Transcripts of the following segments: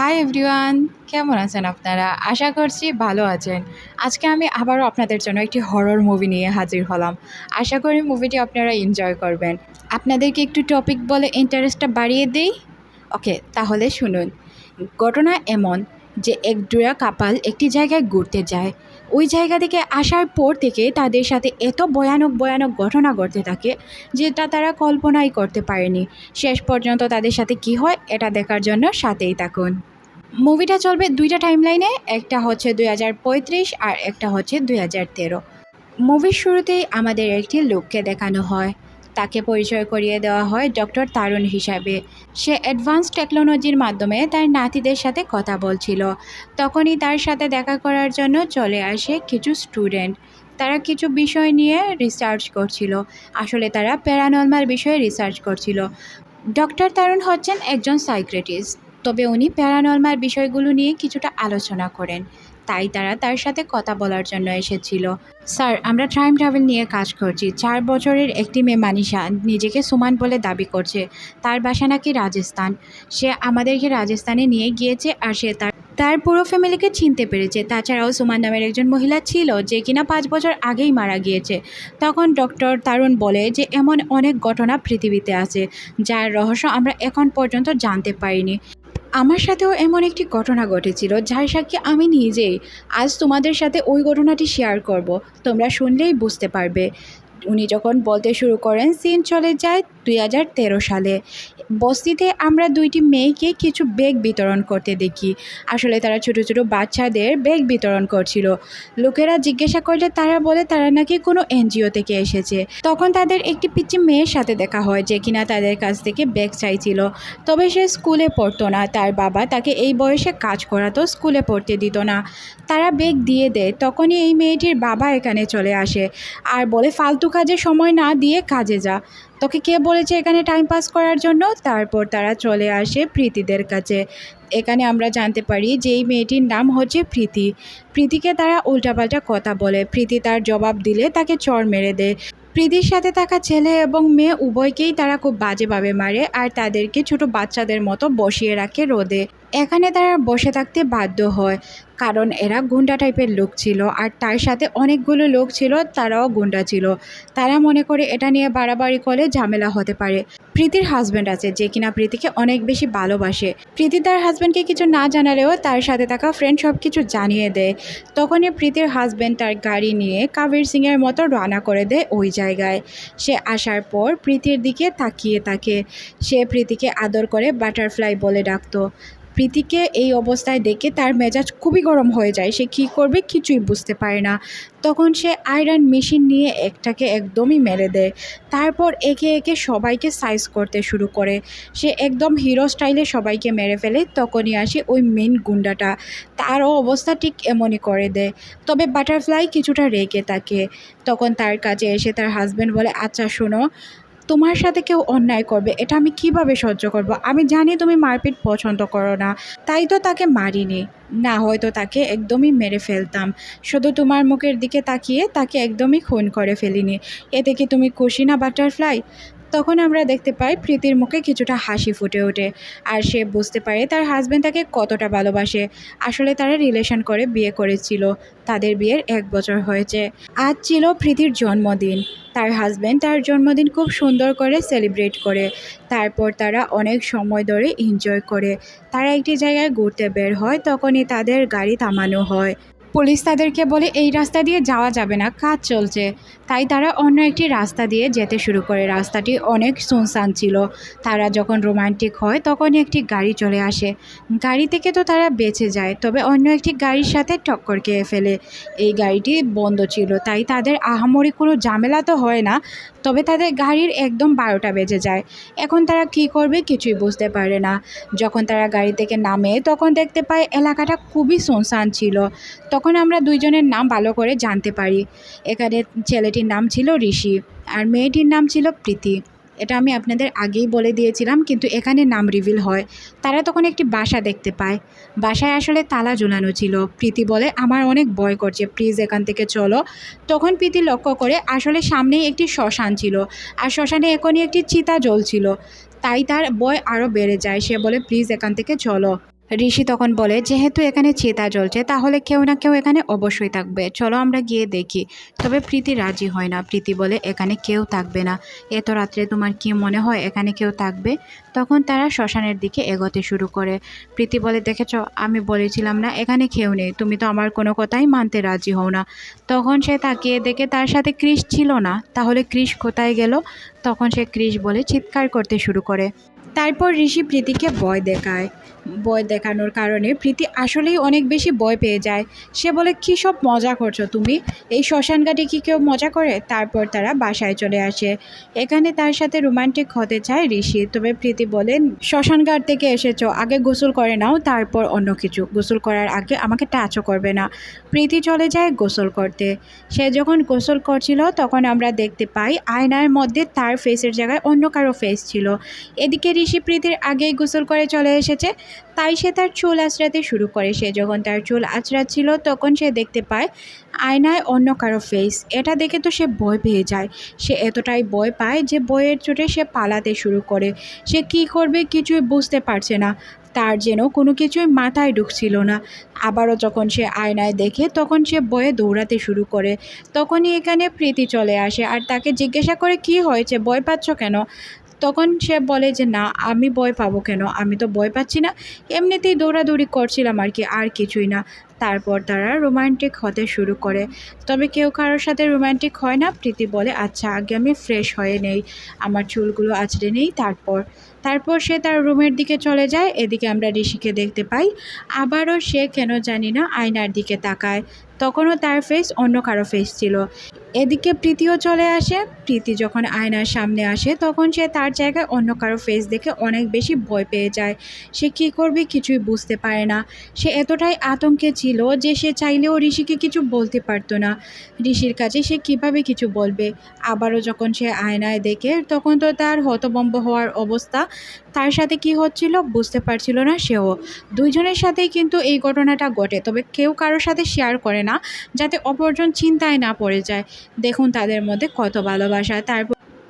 Hi everyone, কেমন আছেন আপনারা? আশা করছি ভালো আছেন। আজকে আমি আবারও আপনাদের জন্য একটি হরর মুভি নিয়ে হাজির হলাম। আশা করি মুভিটি আপনারা এনজয় করবেন। আপনাদেরকে একটু টপিক বলে ইন্টারেস্টটা বাড়িয়ে দেই। ওকে, তাহলে শুনুন। ঘটনা এমন যে এক জোড়া কাপাল একটি জায়গায় ঘুরতে যায়। ওই জায়গা থেকে আসার পর থেকে তাদের সাথে এত ভয়ানক ভয়ানক ঘটনা ঘটতে থাকে যেটা তারা কল্পনাই করতে পারেনি। শেষ পর্যন্ত তাদের সাথে কি হয় এটা দেখার জন্য সাথেই থাকুন। মুভিটা চলবে দুইটা টাইমলাইনে, একটা হচ্ছে 2035 আর একটা হচ্ছে 2013। মুভির শুরুতেই আমাদের একটি লোককে দেখানো হয়। তাকে পরিচয় করিয়ে দেওয়া হয় ডক্টর তারুণ হিসাবে। সে অ্যাডভান্স টেকনোলজির মাধ্যমে তার নাতিদের সাথে কথা বলছিল। তখনই তার সাথে দেখা করার জন্য চলে আসে কিছু স্টুডেন্ট। তারা কিছু বিষয় নিয়ে রিসার্চ করছিল। আসলে তারা প্যারানর্মাল বিষয়ে রিসার্চ করছিল। ডক্টর তারুণ হচ্ছেন একজন সাইকিয়াট্রিস্ট, তবে উনি প্যারানর্মাল বিষয়গুলো নিয়ে কিছুটা আলোচনা করেন। তাই তারা তার সাথে কথা বলার জন্য এসেছিল। স্যার, আমরা টাইম ট্রাভেল নিয়ে কাজ করছি। 4 বছরের একটি মেয়ে মানিষা নিজেকে সুমান বলে দাবি করছে। তার বাসা নাকি রাজস্থান। সে আমাদেরকে রাজস্থানে নিয়ে গিয়েছে আর সে তার তার পুরো ফ্যামিলিকে চিনতে পেরেছে। তাছাড়াও সুমান নামের একজন মহিলা ছিল যে কিনা 5 বছর আগেই মারা গিয়েছে। তখন ডক্টর তারুণ বলে যে এমন অনেক ঘটনা পৃথিবীতে আছে যার রহস্য আমরা এখন পর্যন্ত জানতে পারিনি। আমার সাথেও এমন একটি ঘটনা ঘটেছিল যার সাক্ষী আমি নিজেই। আজ তোমাদের সাথে ওই ঘটনাটি শেয়ার করব। তোমরা শুনলেই বুঝতে পারবে। উনি যখন বলতে শুরু করেন, সিন চলে যায় 2013 সালে। বস্তিতে আমরা দুইটি মেয়েকে কিছু ব্যাগ বিতরণ করতে দেখি। আসলে তারা ছোট ছোট বাচ্চাদের ব্যাগ বিতরণ করছিল। লোকেরা জিজ্ঞাসা করলে তারা বলে তারা নাকি কোনো এনজিও থেকে এসেছে। তখন তাদের একটি পিচ্চি মেয়ের সাথে দেখা হয় যে কিনা তাদের কাছ থেকে ব্যাগ চাইছিল। তবে সে স্কুলে পড়তো না। তার বাবা তাকে এই বয়সে কাজ করাতো, স্কুলে পড়তে দিত না। তারা ব্যাগ দিয়ে দেয়। তখনই এই মেয়েটির বাবা এখানে চলে আসে আর বলে ফালতু কাজে সময় না দিয়ে কাজে যা। তোকে কে বলেছে এখানে টাইম পাস করার জন্য? তারপর তারা চলে আসে প্রীতিদের কাছে। এখানে আমরা জানতে পারি যে এই মেয়েটির নাম হচ্ছে প্রীতি। প্রীতিকে তারা উল্টাপাল্টা কথা বলে। প্রীতি তার জবাব দিলে তাকে চড় মেরে দেয়। প্রীতির সাথে থাকা ছেলে এবং মেয়ে উভয়কেই তারা খুব বাজেভাবে মারে আর তাদেরকে ছোট বাচ্চাদের মতো বসিয়ে রাখে রোদে। এখানে তারা বসে থাকতে বাধ্য হয় কারণ এরা গুন্ডা টাইপের লোক ছিল আর তার সাথে অনেকগুলো লোক ছিল, তারাও গুন্ডা ছিল। তারা মনে করে এটা নিয়ে বাড়াবাড়ি করলে ঝামেলা হতে পারে। প্রীতির হাজব্যান্ড আছে যে কিনা প্রীতিকে অনেক বেশি ভালোবাসে। প্রীতি তার হাজব্যান্ডকে কিছু না জানালেও তার সাথে থাকা ফ্রেন্ড সব কিছু জানিয়ে দেয়। তখনই প্রীতির হাজব্যান্ড তার গাড়ি নিয়ে কাবির সিংয়ের মতো রওনা করে দেয় ওই জায়গায়। সে আসার পর প্রীতির দিকে তাকিয়ে থাকে। সে প্রীতিকে আদর করে বাটারফ্লাই বলে ডাকতো। প্রীতিকে এই অবস্থায় দেখে তার মেজাজ খুবই গরম হয়ে যায়। সে কী করবে কিছুই বুঝতে পারে না। তখন সে আয়রন মেশিন নিয়ে একটাকে একদমই মেরে দেয়। তারপর একে একে সবাইকে সাইজ করতে শুরু করে। সে একদম হিরো স্টাইলে সবাইকে মেরে ফেলে। তখনই আসে ওই মেন গুন্ডাটা, তারও অবস্থা ঠিক এমনই করে দেয়। তবে বাটারফ্লাই কিছুটা রেগে থাকে। তখন তার কাছে এসে তার হাজব্যান্ড বলে, আচ্ছা শোনো, তোমার সাথে কেউ অন্যায় করবে এটা আমি কিভাবে সহ্য করব? আমি জানি তুমি মারপিট পছন্দ করো না, তাই তো তাকে মারিনি। না হয়তো তাকে একদমই মেরে ফেলতাম। শুধু তোমার মুখের দিকে তাকিয়ে তাকে একদমই খুন করে ফেলিনি। এতে কি তুমি খুশি না বাটারফ্লাই? তখন আমরা দেখতে পাই প্রীতির মুখে কিছুটা হাসি ফুটে ওঠে আর সে বুঝতে পারে তার হাজব্যান্ড তাকে কতটা ভালোবাসে। আসলে তারা রিলেশন করে বিয়ে করেছিল। তাদের বিয়ের 1 বছর হয়েছে। আজ ছিল প্রীতির জন্মদিন। তার হাজব্যান্ড তার জন্মদিন খুব সুন্দর করে সেলিব্রেট করে। তারপর তারা অনেক সময় ধরে এনজয় করে। তারা একটি জায়গায় ঘুরতে বের হয়। তখনই তাদের গাড়ি থামানো হয়। পুলিশ তাদেরকে বলে এই রাস্তা দিয়ে যাওয়া যাবে না, কাজ চলছে। তাই তারা অন্য একটি রাস্তা দিয়ে যেতে শুরু করে। রাস্তাটি অনেক সুনসান ছিল। তারা যখন রোমান্টিক হয় তখনই একটি গাড়ি চলে আসে। গাড়ি থেকে তো তারা বেঁচে যায়, তবে অন্য একটি গাড়ির সাথে টক্কর খেয়ে ফেলে। এই গাড়িটি বন্ধ ছিল, তাই তাদের আহামরি কোনো ঝামেলা তো হয় না। তবে তাদের গাড়ির একদম 12টা বেজে যায়। এখন তারা কী করবে কিছুই বুঝতে পারে না। যখন তারা গাড়ি থেকে নামে তখন দেখতে পায় এলাকাটা খুবই সুনসান ছিল। তখন আমরা দুইজনের নাম ভালো করে জানতে পারি। এখানে ছেলেটির নাম ছিল ঋষি আর মেয়েটির নাম ছিল প্রীতি। এটা আমি আপনাদের আগেই বলে দিয়েছিলাম, কিন্তু এখানে নাম রিভিল হয়। তারা তখন একটি বাসা দেখতে পায়। বাসায় আসলে তালা ঝুলানো ছিল। প্রীতি বলে, আমার অনেক ভয় করছে, প্লিজ এখান থেকে চলো। তখন প্রীতি লক্ষ্য করে আসলে সামনেই একটি শ্মশান ছিল আর শ্মশানে এখনই একটি চিতা জ্বলছিল। তাই তার ভয় আরও বেড়ে যায়। সে বলে, প্লিজ এখান থেকে চলো। ঋষি তখন বলে, যেহেতু এখানে চিতা জ্বলছে তাহলে কেউ না কেউ এখানে অবশ্যই থাকবে, চলো আমরা গিয়ে দেখি। তবে প্রীতি রাজি হয় না। প্রীতি বলে, এখানে কেউ থাকবে না, এত রাত্রে তোমার কি মনে হয় এখানে কেউ থাকবে? তখন তারা শ্মশানের দিকে এগোতে শুরু করে। প্রীতি বলে, দেখেছ, আমি বলেছিলাম না এখানে কেউ নেই, তুমি তো আমার কোনো কথাই মানতে রাজি হও না। তখন সে তাকিয়ে দেখে তার সাথে কৃষ ছিল না। তাহলে কৃষ কোথায় গেল? তখন সে কৃষ বলে চিৎকার করতে শুরু করে। তারপর ঋষি প্রীতিকে ভয় দেখায়। ভয় দেখানোর কারণে প্রীতি আসলেই অনেক বেশি ভয় পেয়ে যায়। সে বলে, কী সব মজা করছো তুমি? এই শ্মশান ঘাটে কি কেউ মজা করে? তারপর তারা বাসায় চলে আসে। এখানে তার সাথে রোমান্টিক হতে চায় ঋষি। তবে প্রীতি বলেন, শ্মশান ঘাট থেকে এসেছো, আগে গোসল করে নাও, তারপর অন্য কিছু। গোসল করার আগে আমাকে টাচও করবে না। প্রীতি চলে যায় গোসল করতে। সে যখন গোসল করছিল তখন আমরা দেখতে পাই আয়নার মধ্যে তার ফেসের জায়গায় অন্য কারো ফেস ছিল। এদিকে ঋষি প্রীতির আগেই গোসল করে চলে এসেছে, তাই সে তার চুল আঁচড়াতে শুরু করে। সে যখন তার চুল আঁচড়াচ্ছিল তখন সে দেখতে পায় আয়নায় অন্য কারো ফেস। এটা দেখে তো সে ভয় পেয়ে যায়। সে এতটাই ভয় পায় যে ভয়ের চোটে সে পালাতে শুরু করে। সে কি করবে কিছুই বুঝতে পারছে না। তার যেন কোনো কিছুই মাথায় ঢুকছিল না। আবারও যখন সে আয়নায় দেখে তখন সে ভয়ে দৌড়াতে শুরু করে। তখনই এখানে প্রীতি চলে আসে আর তাকে জিজ্ঞাসা করে, কি হয়েছে, ভয় পাচ্ছ কেন? তখন সে বলে যে, না, আমি ভয় পাবো কেন, আমি তো ভয় পাচ্ছি না, এমনিতেই দৌড়াদৌড়ি করছিলাম আর কি, আর কিছুই না। তারপর তারা রোমান্টিক হতে শুরু করে। তবে কেউ কারোর সাথে রোমান্টিক হয় না। প্রীতি বলে, আচ্ছা আগে আমি ফ্রেশ হয়ে নেই, আমার চুলগুলো আঁচড়ে নেই, তারপর সে তার রুমের দিকে চলে যায়। এদিকে আমরা ঋষিকে দেখতে পাই আবারও সে কেন জানি না আয়নার দিকে তাকায়। তখনও তার ফেস অন্য কারো ফেস ছিল। এদিকে প্রীতিও চলে আসে। প্রীতি যখন আয়নার সামনে আসে তখন সে তার জায়গায় অন্য কারো ফেস দেখে অনেক বেশি ভয় পেয়ে যায়। সে কী করবে কিছুই বুঝতে পারে না। সে এতটাই আতঙ্কে ছিল যে সে চাইলেও ঋষিকে কিছু বলতে পারতো না। ঋষির কাছে সে কিভাবে কিছু বলবে? আবারও যখন সে আয়নায় দেখে তখন তো তার হতভম্ব হওয়ার অবস্থা। তার সাথে কি হচ্ছিল বুঝতে পারছিল না সেও। দুইজনের সাথেই কিন্তু এই ঘটনাটা ঘটে, তবে কেউ কারোর সাথে শেয়ার করে না, যাতে অপরজন চিন্তায় না পড়ে যায়। দেখুন তাদের মধ্যে কত ভালোবাসা।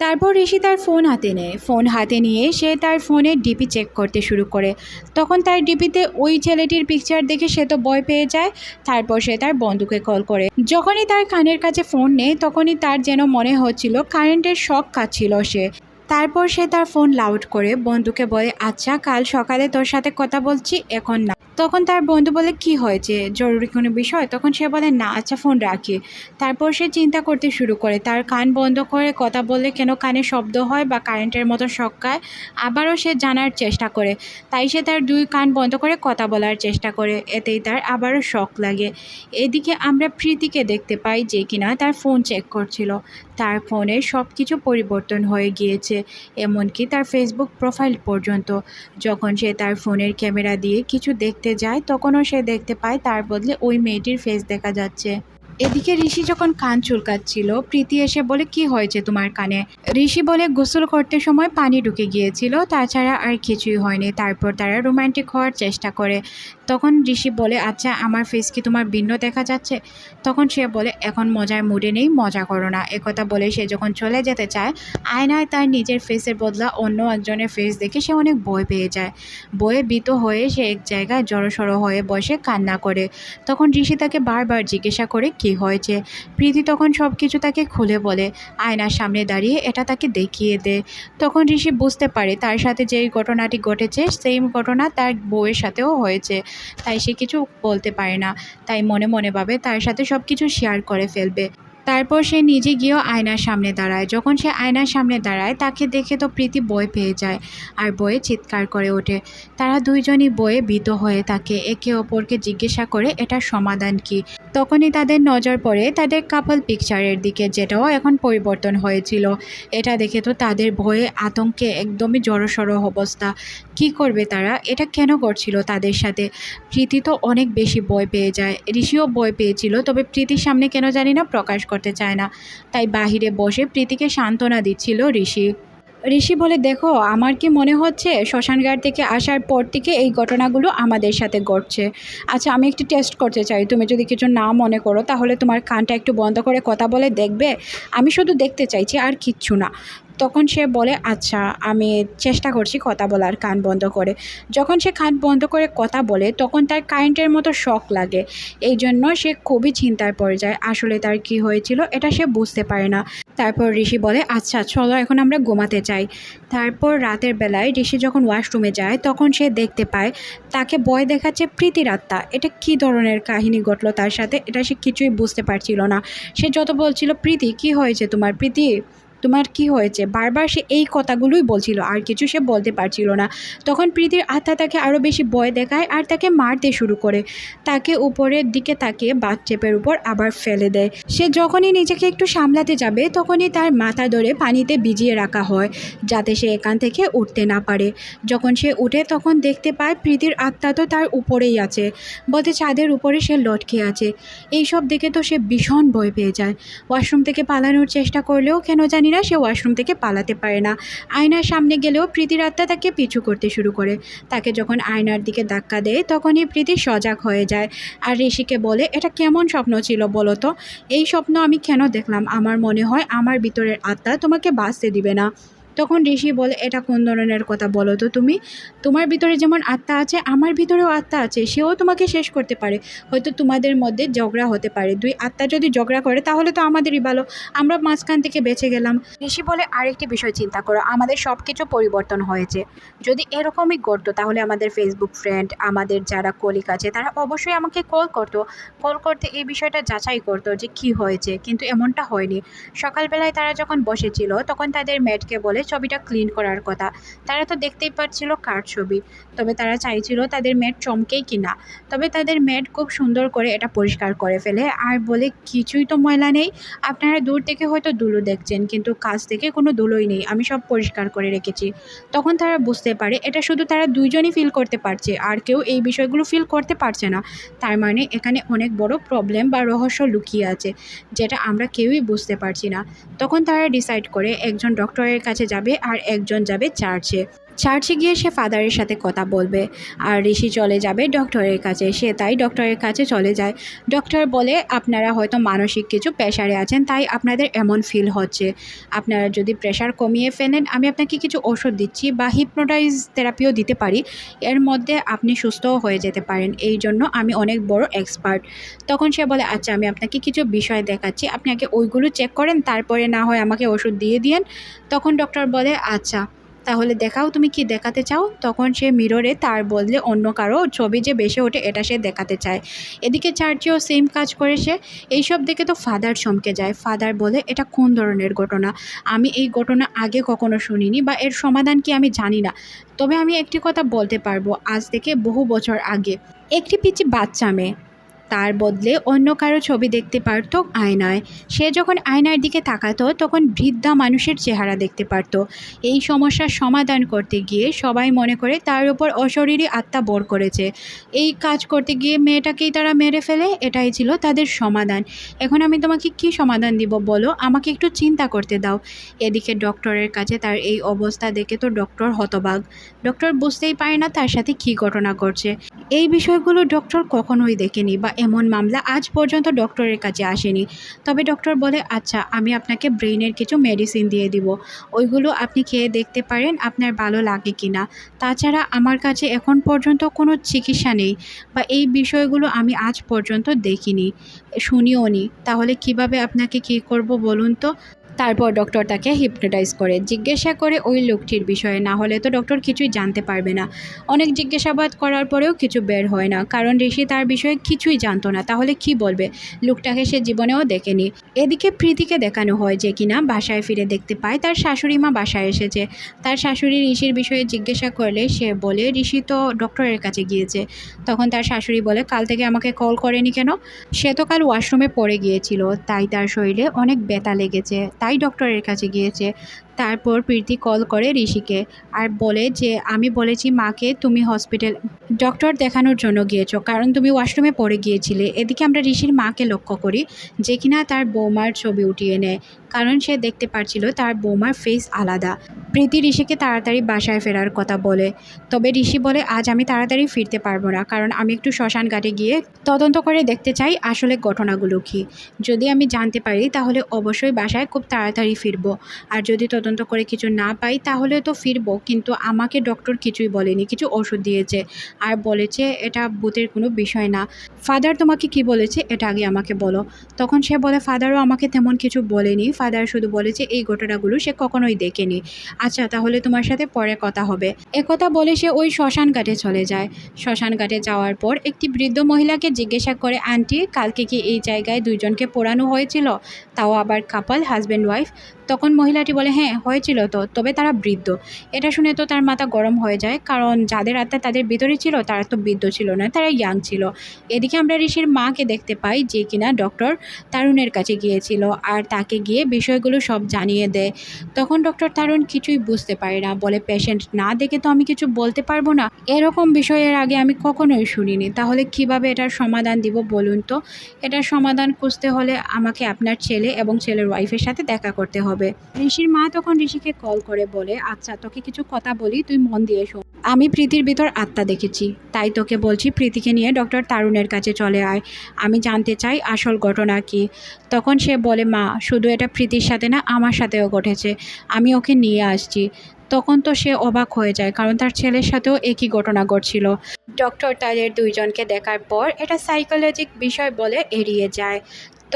তারপর ঋষি তার ফোন হাতে নেয়। ফোন হাতে নিয়ে সে তার ফোনের ডিপি চেক করতে শুরু করে। তখন তার ডিপিতে ওই ছেলেটির পিকচার দেখে সে তো ভয় পেয়ে যায়। তারপর সে তার বন্ধুকে কল করে। যখনই তার কানের কাছে ফোন নেয় তখনই তার যেন মনে হচ্ছিল কারেন্টের শক খাচ্ছিল সে। তারপর সে তার ফোন লাউড করে বন্ধুকে বলে, আচ্ছা কাল সকালে তোর সাথে কথা বলছি, এখন না। তখন তার বন্ধু বলে, কি হয়েছে, জরুরি কোনো বিষয়? তখন সে বলে, না, আচ্ছা ফোন রাখি। তারপর সে চিন্তা করতে শুরু করে, তার কান বন্ধ করে কথা বললে কেন কানে শব্দ হয় বা কারেন্টের মতো শক খায়, আবারও সে জানার চেষ্টা করে। তাই সে তার দুই কান বন্ধ করে কথা বলার চেষ্টা করে, এতেই তার আবারও শক লাগে। এদিকে আমরা প্রীতিকে দেখতে পাই যে কিনা তার ফোন চেক করছিল। তার ফোনে সব কিছু পরিবর্তন হয়ে গিয়েছে, এমনকি তার ফেসবুক প্রোফাইল পর্যন্ত। যখন সে তার ফোনের ক্যামেরা দিয়ে কিছু দেখতে যায় তখনও সে দেখতে পায় তার বদলে ওই মেয়েটির ফেস দেখা যাচ্ছে। এদিকে ঋষি যখন কান চুলকাচ্ছিল প্রীতি এসে বলে, কি হয়েছে তোমার কানে? ঋষি বলে, গোসল করতে সময় পানি ঢুকে গিয়েছিল, তাছাড়া আর কিছুই হয়নি। তারপর তারা রোমান্টিক হওয়ার চেষ্টা করে। তখন ঋষি বলে, আচ্ছা আমার ফেস কি তোমার ভিন্ন দেখা যাচ্ছে? তখন সে বলে, এখন মজার মুডে নেই, মজা করো না। একথা বলে সে যখন চলে যেতে চায় আয়নায় তার নিজের ফেসের বদলা অন্য একজনের ফেস দেখে সে অনেক ভয় পেয়ে যায়। ভয়ে ভীত হয়ে সে এক জায়গায় জড়সড় হয়ে বসে কান্না করে। তখন ঋষি তাকে বারবার জিজ্ঞাসা করে কি হয়েছে। প্রীতি তখন সব কিছু তাকে খুলে বলে। আয়নার সামনে দাঁড়িয়ে এটা তাকে দেখিয়ে দেয়। তখন ঋষি বুঝতে পারে তার সাথে যেই ঘটনাটি ঘটেছে সেম ঘটনা তার বউয়ের সাথেও হয়েছে। তাই সে কিছু বলতে পারে না, তাই মনে মনে ভাবে তার সাথে সব কিছু শেয়ার করে ফেলবে। তারপর সে নিজে গিয়েও আয়নার সামনে দাঁড়ায়। যখন সে আয়নার সামনে দাঁড়ায় তাকে দেখে তো প্রীতি ভয় পেয়ে যায় আর ভয়ে চিৎকার করে ওঠে। তারা দুইজনই ভয়ে ভীত হয়ে থাকে, একে অপরকে জিজ্ঞাসা করে এটার সমাধান কি। তখনই তাদের নজর পড়ে তাদের কাপল পিকচারের দিকে, যেটাও এখন পরিবর্তন হয়েছিল। এটা দেখে তো তাদের ভয়ে আতঙ্কে একদমই জড়সড় অবস্থা। কি করবে তারা? এটা কেন করছিল তাদের সাথে? প্রীতি তো অনেক বেশি ভয় পেয়ে যায়। ঋষিও ভয় পেয়েছিল, তবে প্রীতির সামনে কেন জানি না প্রকাশ করতে চায় না। তাই বাহিরে বসে প্রীতিকে সান্ত্বনা দিচ্ছিল ঋষি। ঋষি বলে, দেখো আমার কি মনে হচ্ছে শ্মশানঘাট থেকে আসার পর থেকে এই ঘটনাগুলো আমাদের সাথে ঘটছে। আচ্ছা আমি একটু টেস্ট করতে চাই, তুমি যদি কিছু না মনে করো তাহলে তোমার কানটা একটু বন্ধ করে কথা বলে দেখবে। আমি শুধু দেখতে চাইছি আর কিচ্ছু না। তখন সে বলে আচ্ছা আমি চেষ্টা করছি কথা বলার, কান বন্ধ করে। যখন সে কান বন্ধ করে কথা বলে তখন তার কারেন্টের মতো শক লাগে। এই জন্য সে খুবই চিন্তায় পড়ে যায়, আসলে তার কি হয়েছিল এটা সে বুঝতে পারে না। তারপর ঋষি বলে আচ্ছা চলো এখন আমরা ঘুমাতে চাই। তারপর রাতের বেলায় ঋষি যখন ওয়াশরুমে যায় তখন সে দেখতে পায় তাকে ভয় দেখাচ্ছে প্রীতির আত্মা। এটা কী ধরনের কাহিনী ঘটলো তার সাথে, এটা সে কিছুই বুঝতে পারছিল না। সে যত বলছিল প্রীতি কী হয়েছে তোমার, প্রীতি তোমার কি হয়েছে, বারবার সে এই কথাগুলোই বলছিল, আর কিছু সে বলতে পারছিল না। তখন প্রীতির আত্মা তাকে আরও বেশি ভয় দেখায় আর তাকে মারতে শুরু করে। তাকে উপরের দিকে তাকিয়ে বাথটেপের উপর আবার ফেলে দেয়। সে যখনই নিজেকে একটু সামলাতে যাবে তখনই তার মাথা ধরে পানিতে ভিজিয়ে রাখা হয় যাতে সে এখান থেকে উঠতে না পারে। যখন সে উঠে তখন দেখতে পায় প্রীতির আত্মা তো তার উপরেই আছে, বলতে ছাদের উপরে সে লটকে আছে। এইসব দেখে তো সে ভীষণ ভয় পেয়ে যায়। ওয়াশরুম থেকে পালানোর চেষ্টা করলেও কেন জানি না সে ওয়াশরুম থেকে পালাতে পারে না। আয়নার সামনে গেলেও প্রীতির আত্মা তাকে পিছু করতে শুরু করে। তাকে যখন আয়নার দিকে ধাক্কা দেয় তখনই প্রীতি সজাগ হয়ে যায় আর ঋষিকে বলে এটা কেমন স্বপ্ন ছিল বলো তো, এই স্বপ্ন আমি কেন দেখলাম, আমার মনে হয় আমার ভিতরের আত্মা তোমাকে বাঁচতে দিবে না। তখন ঋষি বলে এটা কোন ধরনের কথা বলো তো তুমি, তোমার ভিতরে যেমন আত্মা আছে আমার ভিতরেও আত্মা আছে, সেও তোমাকে শেষ করতে পারে। হয়তো তোমাদের মধ্যে ঝগড়া হতে পারে, দুই আত্মা যদি ঝগড়া করে তাহলে তো আমাদেরই ভালো, আমরা মাঝখান থেকে বেঁচে গেলাম। ঋষি বলে আরেকটি বিষয় চিন্তা করো, আমাদের সব কিছু পরিবর্তন হয়েছে। যদি এরকমই ঘটতো তাহলে আমাদের ফেসবুক ফ্রেন্ড, আমাদের যারা কলিগ আছে তারা অবশ্যই আমাকে কল করতে এই বিষয়টা যাচাই করতো যে কি হয়েছে, কিন্তু এমনটা হয়নি। সকালবেলায় তারা যখন বসেছিল তখন তাদের মেডকে বলে ছবিটা ক্লিন করার কথা। তারা তো দেখতেই পাচ্ছিল কার ছবি, তবে তারা চাইছিল তাদের মেড চমকেই কিনা। তবে তাদের মেড খুব সুন্দর করে এটা পরিষ্কার করে ফেলে আর বলে কিছুই তো ময়লা নেই, আপনারা দূর থেকে হয়তো ধুলো দেখছেন কিন্তু কাছ থেকে কোনো ধুলোই নেই, আমি সব পরিষ্কার করে রেখেছি। তখন তারা বুঝতে পারে এটা শুধু তারা দুইজনই ফিল করতে পারছে, আর কেউ এই বিষয়গুলো ফিল করতে পারছে না। তার মানে এখানে অনেক বড় প্রবলেম বা রহস্য লুকিয়ে আছে যেটা আমরা কেউই বুঝতে পারছি না। তখন তারা ডিসাইড করে একজন ডক্টরের কাছে যাবে আর একজন যাবে চার্চে গিয়ে সে ফাদারের সাথে কথা বলবে। আর ঋষি চলে যাবে ডক্টরের কাছে, সে তাই ডক্টরের কাছে চলে যায়। ডক্টর বলে আপনারা হয়তো মানসিক কিছু প্রেশারে আছেন তাই আপনাদের এমন ফিল হচ্ছে। আপনারা যদি প্রেশার কমিয়ে ফেলেন আমি আপনাকে কিছু ওষুধ দিচ্ছি বা হিপনোটাইজ থেরাপিও দিতে পারি, এর মধ্যে আপনি সুস্থও হয়ে যেতে পারেন, এই জন্য আমি অনেক বড় এক্সপার্ট। তখন সে বলে আচ্ছা আমি আপনাকে কিছু বিষয় দেখাচ্ছি, আপনি আগে ওইগুলো চেক করেন তারপরে না হয় আমাকে ওষুধ দিয়ে দিয়েন। তখন ডক্টর বলে আচ্ছা তাহলে দেখাও তুমি কি দেখাতে চাও। তখন সে মিররে তার বদলে অন্য কারো ছবি যে বেশি ওঠে এটা সে দেখাতে চায়। এদিকে চার্চেও সেম কাজ করে সে। এইসব দেখে তো ফাদার চমকে যায়। ফাদার বলে এটা কোন ধরনের ঘটনা, আমি এই ঘটনা আগে কখনো শুনিনি বা এর সমাধান কি আমি জানি না। তবে আমি একটি কথা বলতে পারবো, আজ থেকে বহু বছর আগে একটি পিচ্চি বাচ্চা মেয়ে তার বদলে অন্য কারো ছবি দেখতে পারত আয়নায়। সে যখন আয়নার দিকে তাকাতো তখন বৃদ্ধা মানুষের চেহারা দেখতে পারত। এই সমস্যার সমাধান করতে গিয়ে সবাই মনে করে তার উপর অশরীরী আত্মা বর করেছে। এই কাজ করতে গিয়ে মেয়েটাকেই তারা মেরে ফেলে, এটাই ছিল তাদের সমাধান। এখন আমি তোমাকে কি সমাধান দিব বলো, আমাকে একটু চিন্তা করতে দাও। এদিকে ডক্টরের কাছে তার এই অবস্থা দেখে তো ডক্টর হতবাক। ডক্টর বুঝতেই পারে না তার সাথে কী ঘটনা ঘটছে। এই বিষয়গুলো ডক্টর কখনোই দেখেনি বা এমন মামলা আজ পর্যন্ত ডক্টরের কাছে আসেনি। তবে ডক্টর বলে আচ্ছা আমি আপনাকে ব্রেনের কিছু মেডিসিন দিয়ে দিব, ওইগুলো আপনি খেয়ে দেখতে পারেন আপনার ভালো লাগে কি না। তাছাড়া আমার কাছে এখন পর্যন্ত কোনো চিকিৎসা নেই বা এই বিষয়গুলো আমি আজ পর্যন্ত দেখিনি, শুনিও নি, তাহলে কিভাবে আপনাকে কী করব বলুন তো। তারপর ডক্টর তাকে হিপনোটাইজ করে, জিজ্ঞাসা করে ওই লোকটির বিষয়ে, না হলে তো ডক্টর কিছুই জানতে পারবে না। অনেক জিজ্ঞাসাবাদ করার পরেও কিছু বের হয় না, কারণ ঋষি তার বিষয়ে কিছুই জানতো না, তাহলে কি বলবে, লোকটাকে সে জীবনেও দেখেনি। এদিকে প্রীতিকে দেখানো হয় যে কিনা বাসায় ফিরে দেখতে পায় তার শাশুড়ি মা বাসায় এসেছে। তার শাশুড়ি ঋষির বিষয়ে জিজ্ঞাসা করলে সে বলে ঋষি তো ডক্টরের কাছে গিয়েছে। তখন তার শাশুড়ি বলে কাল থেকে আমাকে কল করেনি কেন, সে তো কাল ওয়াশরুমে পড়ে গিয়েছিল তাই তার শরীরে অনেক ব্যথা লেগেছে তাই ডক্টরের কাছে গিয়েছে। তারপর প্রীতি কল করে ঋষিকে আর বলে যে আমি বলেছি মাকে তুমি হসপিটাল ডক্টর দেখানোর জন্য গিয়েছো কারণ তুমি ওয়াশরুমে পড়ে গিয়েছিলে। এদিকে আমরা ঋষির মাকে লক্ষ্য করি যে কিনা তার বৌমার ছবি উঠিয়ে নেয়, কারণ সে দেখতে পারছিল তার বৌমার ফেস আলাদা। প্রীতি ঋষিকে তাড়াতাড়ি বাসায় ফেরার কথা বলে, তবে ঋষি বলে আজ আমি তাড়াতাড়ি ফিরতে পারবো না, কারণ আমি একটু শ্মশান ঘাটে গিয়ে তদন্ত করে দেখতে চাই আসলে ঘটনাগুলো কী। যদি আমি জানতে পারি তাহলে অবশ্যই বাসায় খুব তাড়াতাড়ি ফিরবো, আর যদি তদন্ত তদন্ত করে কিছু না পাই তাহলে তো ফিরবো, কিন্তু আমাকে ডক্টর কিছুই বলেনি, কিছু ওষুধ দিয়েছে আর বলেছে এটা ভূতের কোনো বিষয় না। ফাদার তোমাকে কি বলেছে এটা আগে আমাকে বলো। তখন সে বলে ফাদারও আমাকে তেমন কিছু বলেনি, ফাদার শুধু বলেছে এই ঘটনাগুলো সে কখনোই দেখেনি। আচ্ছা তাহলে তোমার সাথে পরে কথা হবে। একথা বলে সে ওই শ্মশান ঘাটে চলে যায়। শ্মশান ঘাটে যাওয়ার পর একটি বৃদ্ধ মহিলাকে জিজ্ঞাসা করে, আন্টি কালকে কি এই জায়গায় দুইজনকে পোড়ানো হয়েছিল, তাও আবার কাপল হাজব্যান্ড ওয়াইফ? তখন মহিলাটি বলে হ্যাঁ হয়েছিল তো, তবে তারা বৃদ্ধ। এটা শুনে তো তার মাথা গরম হয়ে যায়, কারণ যাদের আত্মা তাদের ভিতরে ছিল তারা তো বৃদ্ধ ছিল না, তারা ইয়াং ছিল। এদিকে আমরা ঋষির মাকে দেখতে পাই যে কিনা ডক্টর তারুণের কাছে গিয়েছিল আর তাকে গিয়ে বিষয়গুলো সব জানিয়ে দেয়। তখন ডক্টর তারুণ কিছুই বুঝতে পারে না, বলে পেশেন্ট না দেখে তো আমি কিছু বলতে পারবো না, এরকম বিষয়ের আগে আমি কখনোই শুনিনি, তাহলে কিভাবে এটার সমাধান দিব বলুন তো? এটার সমাধান খুঁজতে হলে আমাকে আপনার ছেলে এবং ছেলের ওয়াইফের সাথে দেখা করতে হবে। ঋষির মা তখন ঋষিকে কল করে বলে, আচ্ছা তোকে কিছু কথা বলি, তুই মন দিয়ে শোন। আমি প্রীতির ভিতর আত্মা দেখেছি, তাই তোকে বলছি প্রীতিকে নিয়ে ডক্টর তারুণের কাছে চলে আয়, আমি জানতে চাই আসল ঘটনা কি। তখন সে বলে, মা শুধু এটা প্রীতির সাথে না, আমার সাথেও ঘটেছে, আমি ওকে নিয়ে আসছি। তখন তো সে অবাক হয়ে যায়, কারণ তার ছেলের সাথেও একই ঘটনা ঘটছিল। ডক্টর তাদের দুইজনকে দেখার পর এটা সাইকোলজিক বিষয় বলে এড়িয়ে যায়।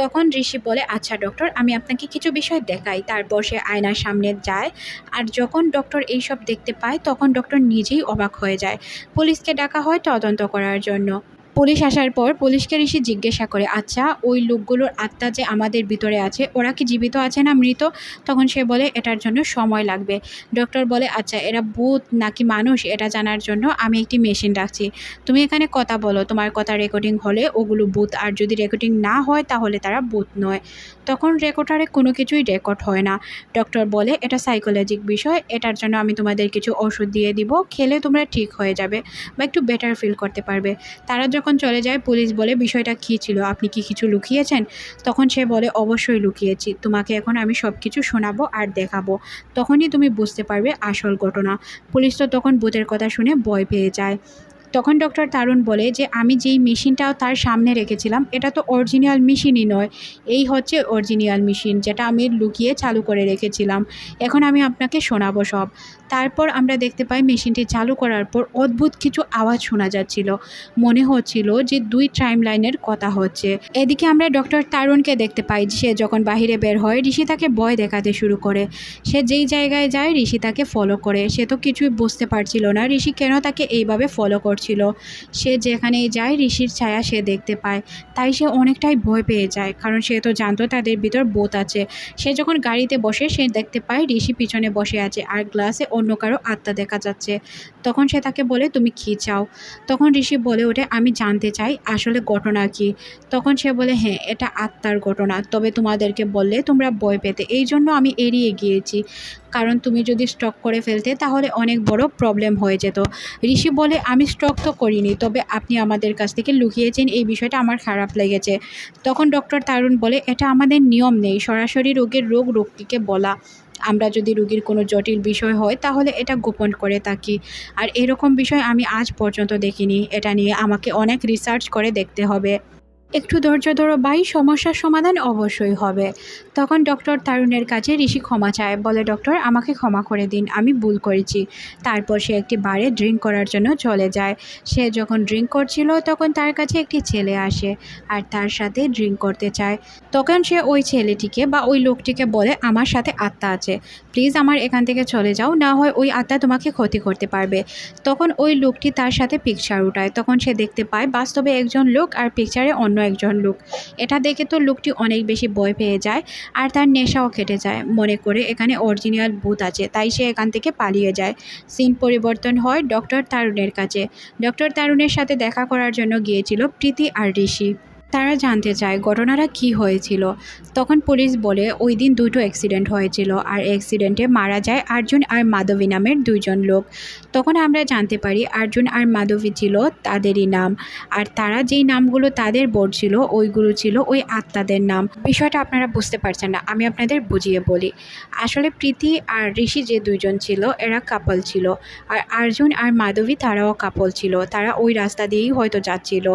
তখন ঋষি বলে, আচ্ছা ডক্টর আমি আপনাকে কিছু বিষয় দেখাই। তারপর সে আয়নার সামনে যায়, আর যখন ডক্টর এইসব দেখতে পায় তখন ডক্টর নিজেই অবাক হয়ে যায়। পুলিশকে ডাকা হয় তদন্ত করার জন্য। পুলিশ আসার পর পুলিশকে ঋষি জিজ্ঞাসা করে, আচ্ছা ওই লোকগুলোর আত্মা যে আমাদের ভিতরে আছে ওরা কি জীবিত আছে না মৃত? তখন সে বলে এটার জন্য সময় লাগবে। ডক্টর বলে, আচ্ছা এরা ভূত নাকি মানুষ এটা জানার জন্য আমি একটি মেশিন রাখছি, তুমি এখানে কথা বলো, তোমার কথা রেকর্ডিং হলে ওগুলো ভূত, আর যদি রেকর্ডিং না হয় তাহলে তারা ভূত নয়। তখন রেকর্ডারে কোনো কিছুই রেকর্ড হয় না। ডক্টর বলে এটা সাইকোলজিক বিষয়, এটার জন্য আমি তোমাদের কিছু ওষুধ দিয়ে দিব, খেলে তোমরা ঠিক হয়ে যাবে বা একটু বেটার ফিল করতে পারবে। তারা যখন চলে যায় পুলিশ বলে, বিষয়টা কী ছিল, আপনি কি কিছু লুকিয়েছেন? তখন সে বলে, অবশ্যই লুকিয়েছি, তোমাকে এখন আমি সব কিছু শোনাবো আর দেখাবো, তখনই তুমি বুঝতে পারবে আসল ঘটনা। পুলিশ তো তখন ভূতের কথা শুনে ভয় পেয়ে যায়। তখন ডক্টর তারুণ বলে যে আমি যেই মেশিনটাও তার সামনে রেখেছিলাম এটা তো অরিজিনাল মেশিনই নয়, এই হচ্ছে অরিজিনাল মেশিন যেটা আমি লুকিয়ে চালু করে রেখেছিলাম, এখন আমি আপনাকে শোনাবো সব। তারপর আমরা দেখতে পাই মেশিনটি চালু করার পর অদ্ভুত কিছু আওয়াজ শোনা যাচ্ছিল, মনে হচ্ছিল যে দুই টাইম লাইনের কথা হচ্ছে। এদিকে আমরা ডক্টর তারুণকে দেখতে পাই, সে যখন বাহিরে বের হয় ঋষি তাকে ভয় দেখাতে শুরু করে। সে যেই জায়গায় যায় ঋষি তাকে ফলো করে, সে তো কিছুই বুঝতে পারছিল না ঋষি কেন তাকে এইভাবে ফলো করছিল। সে যেখানেই যায় ঋষির ছায়া সে দেখতে পায়, তাই সে অনেকটাই ভয় পেয়ে যায়, কারণ সে তো জানতো তাদের ভিতর ভূত আছে। সে যখন গাড়িতে বসে সে দেখতে পায় ঋষি পিছনে বসে আছে আর গ্লাসে অন্য কারো আত্মা দেখা যাচ্ছে। তখন সে তাকে বলে, তুমি কী চাও? তখন ঋষি বলে ওঠে, আমি জানতে চাই আসলে ঘটনা কি। তখন সে বলে, হ্যাঁ এটা আত্মার ঘটনা, তবে তোমাদেরকে বললে তোমরা ভয় পেতে, এই জন্য আমি এড়িয়ে গিয়েছি, কারণ তুমি যদি স্টক করে ফেলতে তাহলে অনেক বড় প্রবলেম হয়ে যেত। ঋষি বলে, আমি স্টক তো করিনি, তবে আপনি আমাদের কাছ থেকে লুকিয়েছেন এই বিষয়টা আমার খারাপ লেগেছে। তখন ডক্টর তারুণ বলে, এটা আমাদের নিয়ম নেই সরাসরি রোগের রোগীকে বলা, আমরা যদি রোগীর কোনো জটিল বিষয় হয় তাহলে এটা গোপন করে থাকি, আর এরকম বিষয় আমি আজ পর্যন্ত দেখিনি, এটা নিয়ে আমাকে অনেক রিসার্চ করে দেখতে হবে, একটু ধৈর্য ধরো ভাই, সমস্যার সমাধান অবশ্যই হবে। তখন ডক্টর তারুণের কাছে ঋষি ক্ষমা চায়, বলে ডক্টর আমাকে ক্ষমা করে দিন, আমি ভুল করেছি। তারপর সে একটি বারে ড্রিঙ্ক করার জন্য চলে যায়। সে যখন ড্রিঙ্ক করছিল তখন তার কাছে একটি ছেলে আসে আর তার সাথে ড্রিঙ্ক করতে চায়। তখন সে ওই ছেলেটিকে বা ওই লোকটিকে বলে, আমার সাথে আত্মা আছে, প্লিজ আমার এখান থেকে চলে যাও, না হয় ওই আত্মা তোমাকে ক্ষতি করতে পারবে। তখন ওই লোকটি তার সাথে পিকচার উঠায়, তখন সে দেখতে পায় বাস্তবে একজন লোক আর পিকচারে অন্য একজন লোক। এটা দেখে তো লোকটি অনেক বেশি ভয় পেয়ে যায় আর তার নেশাও কেটে যায়, মনে করে এখানে অরিজিনাল ভূত আছে, তাই সে এখান থেকে পালিয়ে যায়। সিন পরিবর্তন হয় ডক্টর তারুণের কাছে। ডক্টর তারুণের সাথে দেখা করার জন্য গিয়েছিল প্রীতি আর ঋষি। তারা জানতে চায় ঘটনাটা কি হয়েছিল। তখন পুলিশ বলে ওই দিন দুটো অ্যাক্সিডেন্ট হয়েছিল আর অ্যাক্সিডেন্টে মারা যায় অর্জুন আর মাধবী নামের দুইজন লোক। তখন আমরা জানতে পারি অর্জুন আর মাধবী ছিল তাদেরই নাম, আর তারা যেই নামগুলো তাদের বলছিল ওইগুলো ছিল ওই আত্মাদের নাম। বিষয়টা আপনারা বুঝতে পারছেন না, আমি আপনাদের বুঝিয়ে বলি। আসলে প্রীতি আর ঋষি যে দুইজন ছিল এরা কাপল ছিল, আর অর্জুন আর মাধবী তারাও কাপল ছিল, তারা ওই রাস্তা দিয়েই হয়তো যাচ্ছিল।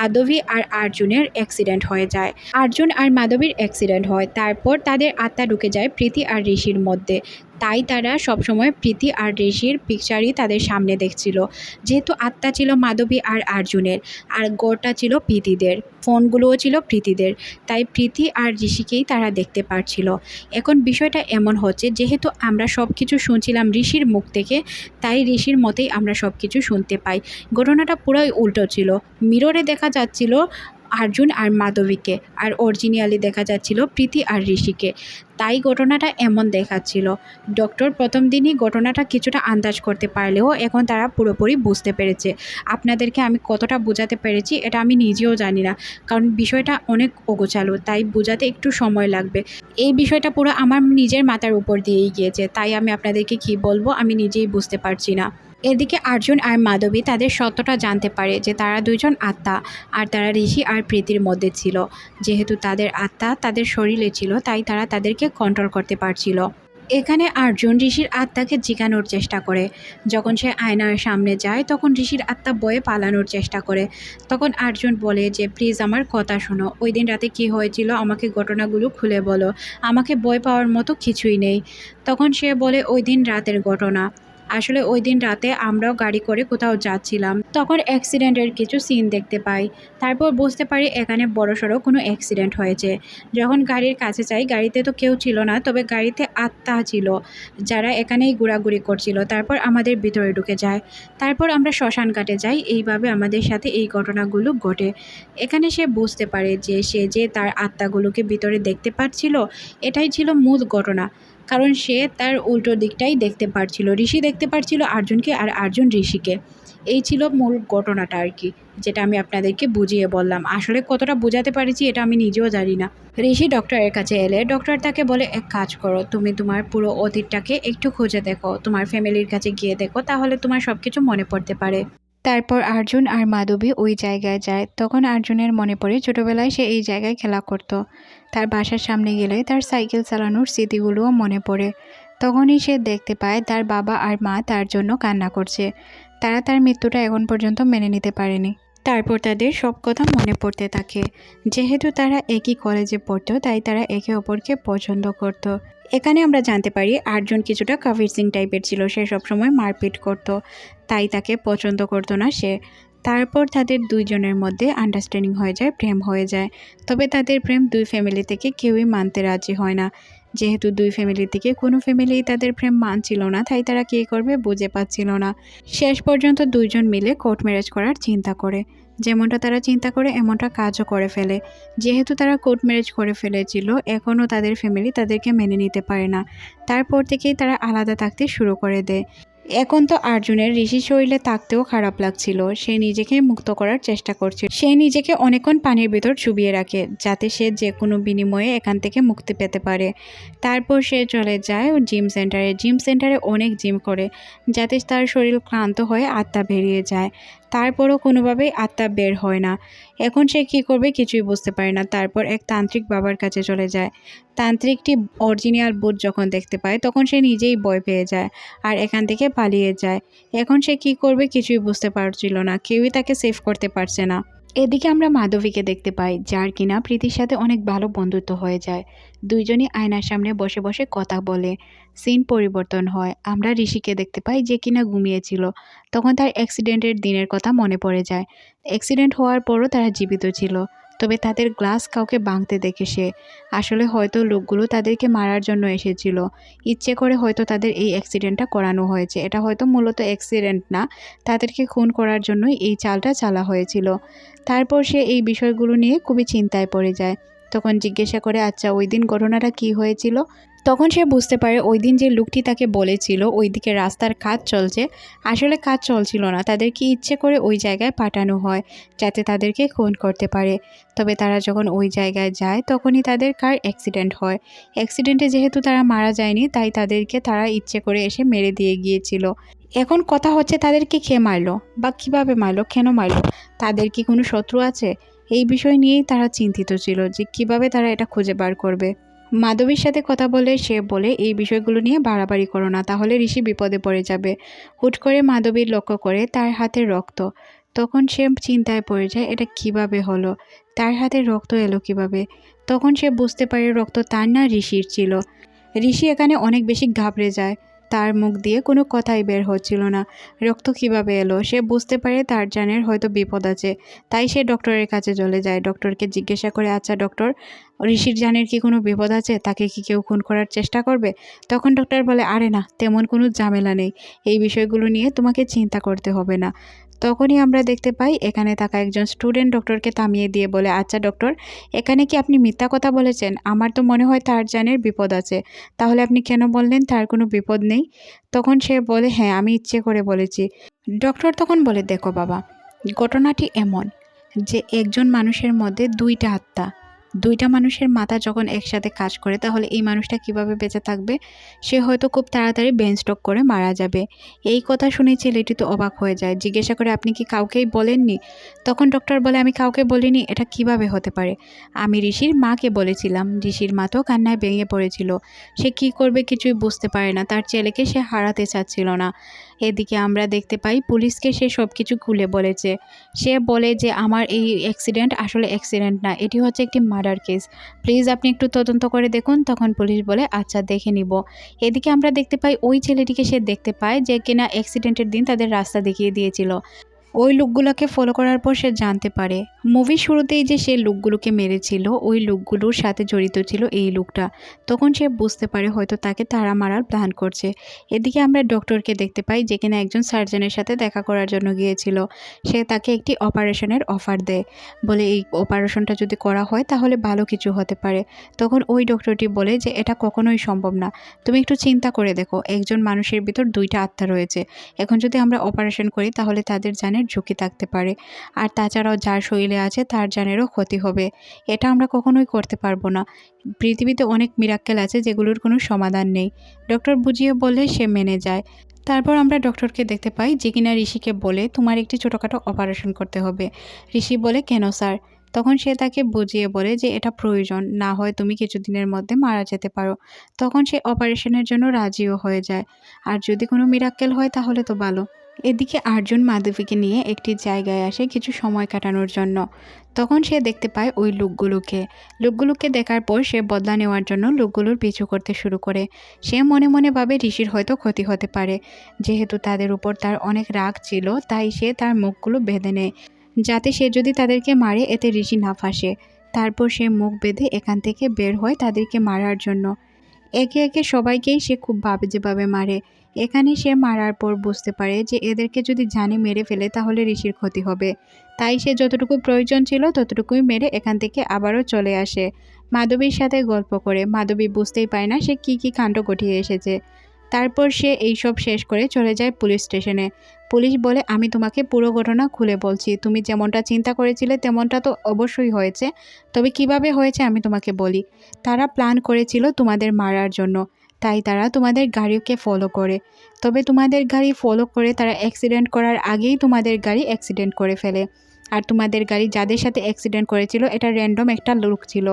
আদবি আর অর্জুনের অ্যাক্সিডেন্ট হয়ে যায়, অর্জুন আর মাধবীর অ্যাক্সিডেন্ট হয়, তারপর তাদের আত্মা ঢুকে যায় প্রীতি আর ঋষির মধ্যে। তাই তারা সবসময় প্রীতি আর ঋষির পিকচারই তাদের সামনে দেখছিল। যেহেতু আত্মা ছিল মাধবী আর আর্জুনের, আর গড়টা ছিল প্রীতিদের, ফোনগুলোও ছিল প্রীতিদের, তাই প্রীতি আর ঋষিকেই তারা দেখতে পারছিল। এখন বিষয়টা এমন হচ্ছে, যেহেতু আমরা সব কিছু শুনছিলাম ঋষির মুখ থেকে, তাই ঋষির মতেই আমরা সব কিছু শুনতে পাই। ঘটনাটা পুরোই উল্টো ছিল। মিররে দেখা যাচ্ছিল আর্জুন আর মাধবীকে, আর অরিজিনালি দেখা যাচ্ছিল প্রীতি আর ঋষিকে। তাই ঘটনাটা এমন দেখাচ্ছিল। ডক্টর প্রথম দিনই ঘটনাটা কিছুটা আন্দাজ করতে পারলেও এখন তারা পুরোপুরি বুঝতে পেরেছে। আপনাদেরকে আমি কতটা বোঝাতে পেরেছি এটা আমি নিজেও জানি না, কারণ বিষয়টা অনেক অগোছালো, তাই বোঝাতে একটু সময় লাগবে। এই বিষয়টা পুরো আমার নিজের মাথার উপর দিয়েই গিয়েছে, তাই আমি আপনাদেরকে কি বলবো আমি নিজেই বুঝতে পারছি না। এদিকে অর্জুন আর মাধবী তাদের সত্যটা জানতে পারে যে তারা দুইজন আত্মা, আর তারা ঋষি আর প্রীতির মধ্যে ছিল। যেহেতু তাদের আত্মা তাদের শরীরে ছিল, তাই তারা তাদেরকে কন্ট্রোল করতে পারছিল। এখানে অর্জুন ঋষির আত্মাকে জিগানোর চেষ্টা করে। যখন সে আয়নার সামনে যায় তখন ঋষির আত্মা বয়ে পালানোর চেষ্টা করে। তখন অর্জুন বলে যে প্লিজ আমার কথা শোনো, ওই দিন রাতে কী হয়েছিল আমাকে ঘটনাগুলো খুলে বলো, আমাকে ভয় পাওয়ার মতো কিছুই নেই। তখন সে বলে ওই দিন রাতের ঘটনা, আসলে ওই দিন রাতে আমরাও গাড়ি করে কোথাও যাচ্ছিলাম, তখন অ্যাক্সিডেন্টের কিছু সিন দেখতে পাই। তারপর বুঝতে পারি এখানে বড়সড় কোনো অ্যাক্সিডেন্ট হয়েছে। যখন গাড়ির কাছে যাই গাড়িতে তো কেউ ছিল না, তবে গাড়িতে আত্মা ছিল যারা এখানেই ঘোরাঘুরি করছিল। তারপর আমাদের ভিতরে ঢুকে যায়। তারপর আমরা শ্মশান ঘাটে যাই। এইভাবে আমাদের সাথে এই ঘটনাগুলো ঘটে। এখানে সে বুঝতে পারে যে সে যে তার আত্মাগুলোকে ভিতরে দেখতে পাচ্ছিল, এটাই ছিল মূল ঘটনা। কারণ সে তার উল্টো দিকটাই দেখতে পারছিল, ঋষি দেখতে পারছিল অর্জুনকে আর অর্জুন ঋষিকে। এই ছিল মূল ঘটনাটা আর কি, যেটা আমি আপনাদেরকে বুঝিয়ে বললাম। আসলে কতটা বোঝাতে পারছি এটা আমি নিজেও জানি না। ঋষি ডক্টরের কাছে এলে ডক্টর তাকে বলে এক কাজ করো, তুমি তোমার পুরো অতীতটাকে একটু খুঁজে দেখো, তোমার ফ্যামিলির কাছে গিয়ে দেখো, তাহলে তোমার সব কিছু মনে পড়তে পারে। তারপর অর্জুন আর মাধবী ওই জায়গায় যায়। তখন অর্জুনের মনে পড়ে ছোটবেলায় সে এই জায়গায় খেলা করত। তার বাসার সামনে গেলে তার সাইকেল চালানোর স্মৃতিগুলোও মনে পড়ে। তখনই সে দেখতে পায় তার বাবা আর মা তার জন্য কান্না করছে। তারা তার মৃত্যুটা এখন পর্যন্ত মেনে নিতে পারেনি। তারপর তাদের সব কথা মনে পড়তে থাকে। যেহেতু তারা একই কলেজে পড়তো, তাই তারা একে অপরকে পছন্দ করত। এখানে আমরা জানতে পারি অর্জুন কিছুটা কবির সিং টাইপের ছিল, সে সবসময় মারপিট করত, তাই তাকে পছন্দ করতো না সে। তারপর তাদের দুইজনের মধ্যে আন্ডারস্ট্যান্ডিং হয়ে যায়, প্রেম হয়ে যায়। তবে তাদের প্রেম দুই ফ্যামিলি থেকে কেউই মানতে রাজি হয় না। যেহেতু দুই ফ্যামিলি থেকে কোনো ফ্যামিলি তাদের প্রেম মানছিল না, তাই তারা কী করবে বুঝে পাচ্ছিল না। শেষ পর্যন্ত দুইজন মিলে কোর্ট ম্যারেজ করার চিন্তা করে। যেমনটা তারা চিন্তা করে এমনটা কাজও করে ফেলে। যেহেতু তারা কোর্ট ম্যারেজ করে ফেলেছিল, এখনও তাদের ফ্যামিলি তাদেরকে মেনে নিতে পারে না। তারপর থেকেই তারা আলাদা থাকতে শুরু করে দেয়। এখন তো অর্জুনের ঋষির শরীরে থাকতেও খারাপ লাগছিল। সে নিজেকে মুক্ত করার চেষ্টা করছিল। সে নিজেকে অনেকক্ষণ পানির ভেতর চুবিয়ে রাখে, যাতে সে যে কোনো বিনিময়ে এখান থেকে মুক্তি পেতে পারে। তারপর সে চলে যায় জিম সেন্টারে। জিম সেন্টারে অনেক জিম করে, যাতে তার শরীর ক্লান্ত হয়ে আত্মা বেরিয়ে যায়। তারপরও কোনোভাবেই আত্মা বের হয় না। এখন সে কী করবে কিছুই বুঝতে পারে না। তারপর এক তান্ত্রিক বাবার কাছে চলে যায়। তান্ত্রিকটি অরিজিনাল ভূত যখন দেখতে পায় তখন সে নিজেই ভয় পেয়ে যায় আর এখান থেকে পালিয়ে যায়। এখন সে কী করবে কিছুই বুঝতে পারছিল না, কেউই তাকে সেভ করতে পারছে না। এদিকে আমরা মাধবীকে দেখতে পাই, যার কিনা প্রীতির সাথে অনেক ভালো বন্ধুত্ব হয়ে যায়। দুইজনই আয়নার সামনে বসে বসে কথা বলে। সিন পরিবর্তন হয়, আমরা ঋষিকে দেখতে পাই যে কিনা ঘুমিয়েছিল। তখন তার অ্যাক্সিডেন্টের দিনের কথা মনে পড়ে যায়। অ্যাক্সিডেন্ট হওয়ার পরও তারা জীবিত ছিল, তবে তাদের গ্লাস কাউকে ভাঙতে দেখে সে। আসলে হয়তো লোকগুলো তাদেরকে মারার জন্য এসেছিল, ইচ্ছে করে হয়তো তাদের এই অ্যাক্সিডেন্টটা করানো হয়েছে। এটা হয়তো মূলত অ্যাক্সিডেন্ট না, তাদেরকে খুন করার জন্যই এই চালটা চালা হয়েছিল। তারপর সে এই বিষয়গুলো নিয়ে খুবই চিন্তায় পড়ে যায়। তখন জিজ্ঞাসা করে আচ্ছা ওই দিন ঘটনাটা কী হয়েছিল। তখন সে বুঝতে পারে ওই দিন যে লোকটি তাকে বলেছিল ওইদিকে রাস্তার কাজ চলছে, আসলে কাজ চলছিল না, তাদেরকে ইচ্ছে করে ওই জায়গায় পাঠানো হয় যাতে তাদেরকে খুন করতে পারে। তবে তারা যখন ওই জায়গায় যায় তখনই তাদের কার অ্যাক্সিডেন্ট হয়। অ্যাক্সিডেন্টে যেহেতু তারা মারা যায়নি, তাই তাদেরকে তারা ইচ্ছে করে এসে মেরে দিয়ে গিয়েছিল। এখন কথা হচ্ছে তাদেরকে কে মারলো বা কিভাবে মারলো, কেন মারলো, তাদের কি কোনো শত্রু আছে? এই বিষয় নিয়েই তারা চিন্তিত ছিল যে কিভাবে তারা এটা খুঁজে বার করবে। মাধবীর সাথে কথা বলে সে বলে এই বিষয়গুলো নিয়ে বাড়াবাড়ি করো না, তাহলে ঋষি বিপদে পড়ে যাবে। হুট করে মাধবীর লক্ষ্য করে তার হাতে রক্ত। তখন সে চিন্তায় পড়ে যায় এটা কিভাবে হলো, তার হাতে রক্ত এলো কিভাবে। তখন সে বুঝতে পারে রক্ত তার না ঋষির ছিল। ঋষি এখানে অনেক বেশি ঘাবড়ে যায়। তার মুখ দিয়ে কোনো কথাই বের হচ্ছিল না। রক্ত কিভাবে এলো সে বুঝতে পারে তার জানের হয়তো বিপদ আছে। তাই সে ডক্টরের কাছে চলে যায়। ডক্টরকে জিজ্ঞাসা করে, আচ্ছা ডক্টর, ঋষির জানের কি কোনো বিপদ আছে? তাকে কি কেউ খুন করার চেষ্টা করবে? তখন ডক্টর বলে, আরে না, তেমন কোনো ঝামেলা নেই। এই বিষয়গুলো নিয়ে তোমাকে চিন্তা করতে হবে না। তখনই আমরা দেখতে পাই এখানে থাকা একজন স্টুডেন্ট ডক্টরকে থামিয়ে দিয়ে বলে, আচ্ছা ডক্টর, এখানে কি আপনি মিথ্যা কথা বলেছেন? আমার তো মনে হয় তার জানের বিপদ আছে। তাহলে আপনি কেন বললেন তার কোনো বিপদ নেই? তখন সে বলে, হ্যাঁ, আমি ইচ্ছে করে বলেছি। ডক্টর তখন বলে, দেখো বাবা, ঘটনাটি এমন যে একজন মানুষের মধ্যে দুইটা আত্মা, দুইটা মানুষের মাথা যখন একসাথে কাজ করে তাহলে এই মানুষটা কিভাবে বেঁচে থাকবে? সে হয়তো খুব তাড়াতাড়ি ব্রেন স্ট্রোক করে মারা যাবে। এই কথা শুনে ছেলেটি তো অবাক হয়ে যায়। জিজ্ঞাসা করে, আপনি কি কাউকেই বলেননি? তখন ডক্টর বলে, আমি কাউকে বলিনি। এটা কিভাবে হতে পারে? আমি ঋষির মাকে বলেছিলাম। ঋষির মা তো কান্নায় ভেঙে পড়েছিল। সে কি করবে কিছুই বুঝতে পারে না। তার ছেলেকে সে হারাতে চাচ্ছিল না। এদিকে আমরা দেখতে পাই পুলিশকে সে সব কিছু খুলে বলেছে। সে বলে যে আমার এই অ্যাক্সিডেন্ট আসলে অ্যাক্সিডেন্ট না, এটি হচ্ছে একটি মার্ডার কেস। প্লিজ আপনি একটু তদন্ত করে দেখুন। তখন পুলিশ বলে, আচ্ছা দেখে নিব। এদিকে আমরা দেখতে পাই ওই ছেলেটিকে সে দেখতে পায় যে কিনা অ্যাক্সিডেন্টের দিন তাদের রাস্তা দেখিয়ে দিয়েছিল। ওই লোকগুলোকে ফলো করার পর সে জানতে পারে মুভির শুরুতেই যে সে লোকগুলোকে মেরেছিল ওই লোকগুলোর সাথে জড়িত ছিল এই লোকটা। তখন সে বুঝতে পারে হয়তো তাকে তাড়া মারার প্ল্যান করছে। এদিকে আমরা ডক্টরকে দেখতে পাই যে কিনা একজন সার্জনের সাথে দেখা করার জন্য গিয়েছিল। সে তাকে একটি অপারেশনের অফার দেয়, বলে এই অপারেশনটা যদি করা হয় তাহলে ভালো কিছু হতে পারে। তখন ওই ডক্টরটি বলে যে এটা কখনোই সম্ভব না। তুমি একটু চিন্তা করে দেখো, একজন মানুষের ভিতর দুইটা আত্মা রয়েছে। এখন যদি আমরা অপারেশন করি তাহলে তাদের জানের ঝুঁকি থাকতে পারে, আর তাছাড়াও যার শরীরে আছে তার জানেরও ক্ষতি হবে। এটা আমরা কখনোই করতে পারবো না। পৃথিবীতে অনেক মিরাক্কেল আছে যেগুলোর কোনো সমাধান নেই। ডক্টর বুঝিয়ে বলে সে মেনে যায়। তারপর আমরা ডক্টরকে দেখতে পাই যে কিনা ঋষিকে বলে তোমার একটি ছোটোখাটো অপারেশন করতে হবে। ঋষি বলে, কেন স্যার? তখন সে তাকে বুঝিয়ে বলে যে এটা প্রয়োজন, না হয় তুমি কিছুদিনের মধ্যে মারা যেতে পারো। তখন সে অপারেশনের জন্য রাজিও হয়ে যায়। আর যদি কোনো মিরাক্কেল হয় তাহলে তো ভালো। এদিকে আর্জুন মাধবীকে নিয়ে একটি জায়গায় আসে কিছু সময় কাটানোর জন্য। তখন সে দেখতে পায় ওই লোকগুলোকে দেখার পর সে বদলা নেওয়ার জন্য লোকগুলোর পিছু করতে শুরু করে। সে মনে মনে ভাবে ঋষির হয়তো ক্ষতি হতে পারে। যেহেতু তাদের উপর তার অনেক রাগ ছিল তাই সে তার মুখগুলো বেঁধে নেয়, যাতে সে যদি তাদেরকে মারে এতে ঋষি না ফাঁসে। তারপর সে মুখ বেঁধে এখান থেকে বের হয় তাদেরকে মারার জন্য। একে একে সবাইকেই সে খুব যেভাবে মারে। এখানে সে মারার পর বুঝতে পারে যে এদেরকে যদি জানে মেরে ফেলে তাহলে ঋষির ক্ষতি হবে। তাই সে যতটুকু প্রয়োজন ছিল ততটুকুই মেরে এখান থেকে আবারও চলে আসে মাধবীর সাথে গল্প করে। মাধবী বুঝতেই পারে না সে কি কাণ্ড ঘটিয়ে এসেছে। তারপর সে এইসব শেষ করে চলে যায় পুলিশ স্টেশনে। পুলিশ বলে, আমি তোমাকে পুরো ঘটনা খুলে বলছি। তুমি যেমনটা চিন্তা করেছিলে তেমনটা তো অবশ্যই হয়েছে, তবে কিভাবে হয়েছে আমি তোমাকে বলি। তারা প্ল্যান করেছিল তোমাদের মারার জন্য, তাই তারা তোমাদের গাড়িকে ফলো করে। তবে তোমাদের গাড়ি ফলো করে তারা অ্যাক্সিডেন্ট করার আগেই তোমাদের গাড়ি অ্যাক্সিডেন্ট করে ফেলে। আর তোমাদের গাড়ি যাদের সাথে অ্যাক্সিডেন্ট করেছিল এটা র্যান্ডম একটা লোক ছিল,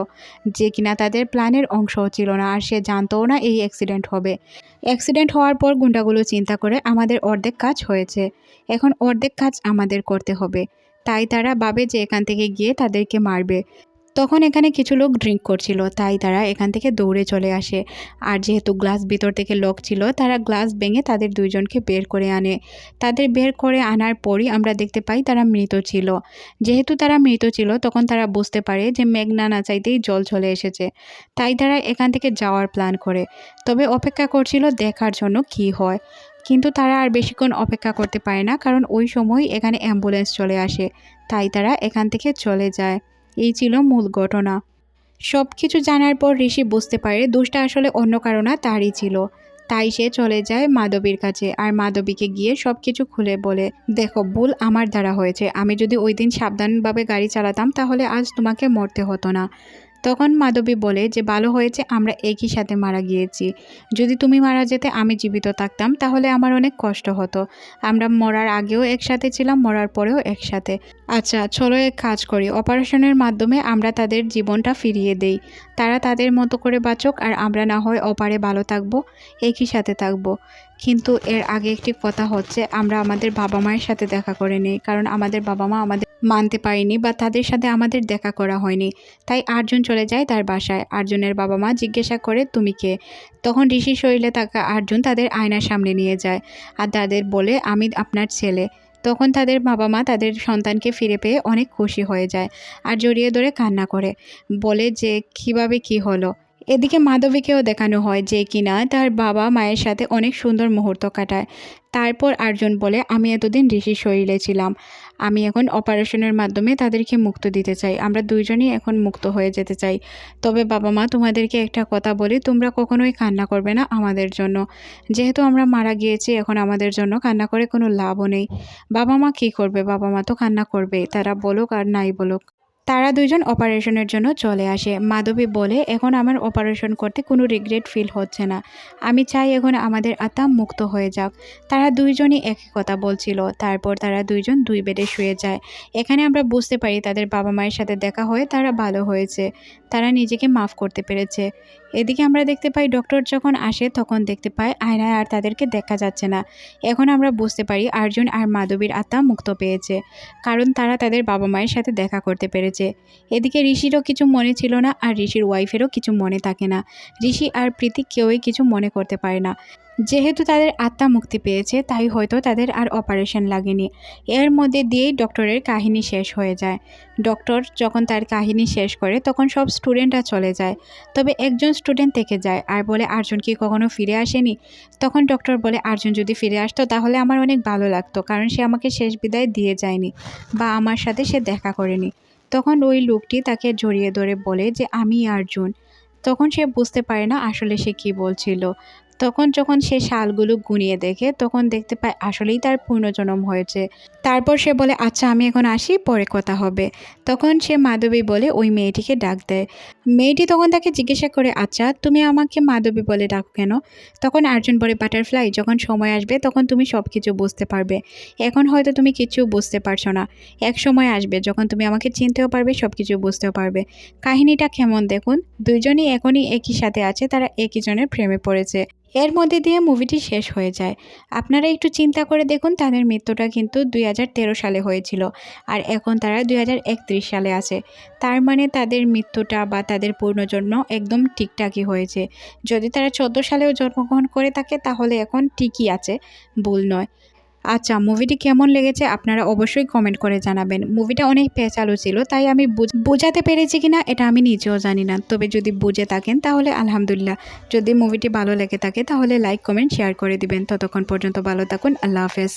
যে কিনা তাদের প্ল্যানের অংশও ছিল না, আর সে জানতও না এই অ্যাক্সিডেন্ট হবে। অ্যাক্সিডেন্ট হওয়ার পর গুন্ডাগুলো চিন্তা করে আমাদের অর্ধেক কাজ হয়েছে, এখন অর্ধেক কাজ আমাদের করতে হবে। তাই তারা ভাবে যে এখান থেকে গিয়ে তাদেরকে মারবে। তখন এখানে কিছু লোক ড্রিঙ্ক করছিল, তাই তারা এখান থেকে দৌড়ে চলে আসে। আর যেহেতু গ্লাস ভিতর থেকে লক ছিল তারা গ্লাস ভেঙে তাদের দুইজনকে বের করে আনে। তাদের বের করে আনার পরই আমরা দেখতে পাই তারা মৃত ছিল। যেহেতু তারা মৃত ছিল তখন তারা বুঝতে পারে যে মেঘনা না চাইতেই জল চলে এসেছে। তাই তারা এখান থেকে যাওয়ার প্ল্যান করে, তবে অপেক্ষা করছিল দেখার জন্য কি হয়। কিন্তু তারা আর বেশিক্ষণ অপেক্ষা করতে পারে না, কারণ ওই সময় এখানে অ্যাম্বুলেন্স চলে আসে। তাই তারা এখান থেকে চলে যায়। এই ছিল মূল ঘটনা। সব কিছু জানার পর ঋষি বুঝতে পারে দোষটা আসলে অন্য কারো না, তারই ছিল। তাই সে চলে যায় মাধবীর কাছে, আর মাধবীকে গিয়ে সব কিছু খুলে বলে, দেখো ভুল আমার দ্বারা হয়েছে। আমি যদি ওই দিন সাবধানভাবে গাড়ি চালাতাম তাহলে আজ তোমাকে মরতে হতো না। তখন মাধবী বলে যে ভালো হয়েছে আমরা একই সাথে মারা গিয়েছি। যদি তুমি মারা যেতে আমি জীবিত থাকতাম তাহলে আমার অনেক কষ্ট হতো। আমরা মরার আগেও একসাথে ছিলাম, মরার পরেও একসাথে। আচ্ছা চলো এক কাজ করি, অপারেশনের মাধ্যমে আমরা তাদের জীবনটা ফিরিয়ে দেই। তারা তাদের মতো করে বাঁচুক, আর আমরা না হয় অপারে ভালো থাকবো, একই সাথে থাকবো। কিন্তু এর আগে একটি কথা হচ্ছে, আমরা আমাদের বাবা মায়ের সাথে দেখা করে নিই, কারণ আমাদের বাবা মা আমাদের মানতে পারিনি বা তাদের সাথে আমাদের দেখা করা হয়নি। তাই আর্জুন চলে যায় তার বাসায়। আর্জুনের বাবা মা জিজ্ঞাসা করে তুমি কে? তখন ঋষির শরীরে থাকা আর্জুন তাদের আয়নার সামনে নিয়ে যায় আর তাদের বলে আমি আপনার ছেলে। তখন তাদের বাবা মা তাদের সন্তানকে ফিরে পেয়ে অনেক খুশি হয়ে যায় আর জড়িয়ে ধরে কান্না করে, বলে যে কীভাবে কি হলো। এদিকে মাধবীকেও দেখানো হয় যে কিনা তার বাবা মায়ের সাথে অনেক সুন্দর মুহূর্ত কাটায়। তারপর আর্জুন বলে আমি এতদিন ঋষির শরীরে ছিলাম, আমি এখন অপারেশনের মাধ্যমে তাদেরকে মুক্ত দিতে চাই, আমরা দুইজনই এখন মুক্ত হয়ে যেতে চাই। তবে বাবা মা তোমাদেরকে একটা কথা বলি, তোমরা কখনোই কান্না করবে না আমাদের জন্য, যেহেতু আমরা মারা গিয়েছি এখন আমাদের জন্য কান্না করে কোনো লাভও নেই। বাবা মা কী করবে, বাবা মা তো কান্না করবেই, তারা বলুক আর নাই বলুক। তারা দুইজন অপারেশনের জন্য চলে আসে। মাধবী বলে এখন আমার অপারেশন করতে কোনো রিগ্রেট ফিল হচ্ছে না, আমি চাই এখন আমাদের আত্মা মুক্ত হয়ে যাক। তারা দুইজনই একই কথা বলছিল। তারপর তারা দুইজন দুই বেডে শুয়ে যায়। এখানে আমরা বুঝতে পারি তাদের বাবা মায়ের সাথে দেখা হয়ে তারা ভালো হয়েছে, তারা নিজেকে মাফ করতে পেরেছে। এদিকে আমরা দেখতে পাই ডক্টর যখন আসে তখন দেখতে পাই আয়নায় আর তাদেরকে দেখা যাচ্ছে না। এখন আমরা বুঝতে পারি আর্জুন আর মাধবীর আত্মা মুক্ত পেয়েছে, কারণ তারা তাদের বাবা মায়ের সাথে দেখা করতে পেরেছে। এদিকে ঋষিরও কিছু মনে ছিল না আর ঋষির ওয়াইফেরও কিছু মনে থাকে না। ঋষি আর প্রীতি কেউই কিছু মনে করতে পারে না। যেহেতু তাদের আত্মা মুক্তি পেয়েছে তাই হয়তো তাদের আর অপারেশন লাগেনি। এর মধ্যে দিয়েই ডক্টরের কাহিনী শেষ হয়ে যায়। ডক্টর যখন তার কাহিনী শেষ করে তখন সব স্টুডেন্টরা চলে যায়, তবে একজন স্টুডেন্ট থেকে যায় আর বলে আর্জুন কি কখনো ফিরে আসেনি? তখন ডক্টর বলে আর্জুন যদি ফিরে আসতো তাহলে আমার অনেক ভালো লাগতো, কারণ সে আমাকে শেষ বিদায় দিয়ে যায়নি বা আমার সাথে সে দেখা করেনি। তখন ওই লোকটি তাকে জড়িয়ে ধরে বলে যে আমি অর্জুন। তখন সে বুঝতে পারে না আসলে সে কি বলছিল। তখন যখন সে সালগুলো গুনিয়ে দেখে তখন দেখতে পায় আসলেই তার পুনর্জন্ম হয়েছে। তারপর সে বলে আচ্ছা আমি এখন আসি, পরে কথা হবে। তখন সে মাধবী বলে ওই মেয়েটিকে ডাক দেয়। মেয়েটি তখন তাকে জিজ্ঞাসা করে আচ্ছা তুমি আমাকে মাধবী বলে ডাকো কেন? তখন অর্জুন বলে বাটারফ্লাই, যখন সময় আসবে তখন তুমি সব কিছু বুঝতে পারবে, এখন হয়তো তুমি কিছু বুঝতে পারছো না, এক সময় আসবে যখন তুমি আমাকে চিনতেও পারবে, সব কিছু বুঝতেও পারবে। কাহিনীটা কেমন দেখুন, দুইজনই এখনই একই সাথে আছে, তারা একই জনের প্রেমে পড়েছে। এর মধ্যে দিয়ে মুভিটি শেষ হয়ে যায়। আপনারা একটু চিন্তা করে দেখুন, তাদের মৃত্যুটা কিন্তু 2013 সালে হয়েছিল আর এখন তারা 2031 সালে আছে। তার মানে তাদের মৃত্যুটা বা তাদের পুনর্জন্ম একদম ঠিকঠাকই হয়েছে। যদি তারা 14 সালেও জন্মগ্রহণ করে থাকে তাহলে এখন ঠিকই আছে, ভুল নয়। আচ্ছা, মুভিটি কেমন লেগেছে আপনারা অবশ্যই কমেন্ট করে জানাবেন। মুভিটা অনেক পেঁচালো ছিল, তাই আমি বোঝাতে পেরেছি কিনা এটা আমি নিজেও জানি না, তবে যদি বুঝে থাকেন তাহলে আলহামদুলিল্লাহ। যদি মুভিটি ভালো লেগে থাকে তাহলে লাইক কমেন্ট শেয়ার করে দিবেন। ততক্ষণ পর্যন্ত ভালো থাকুন, আল্লাহ হাফেজ।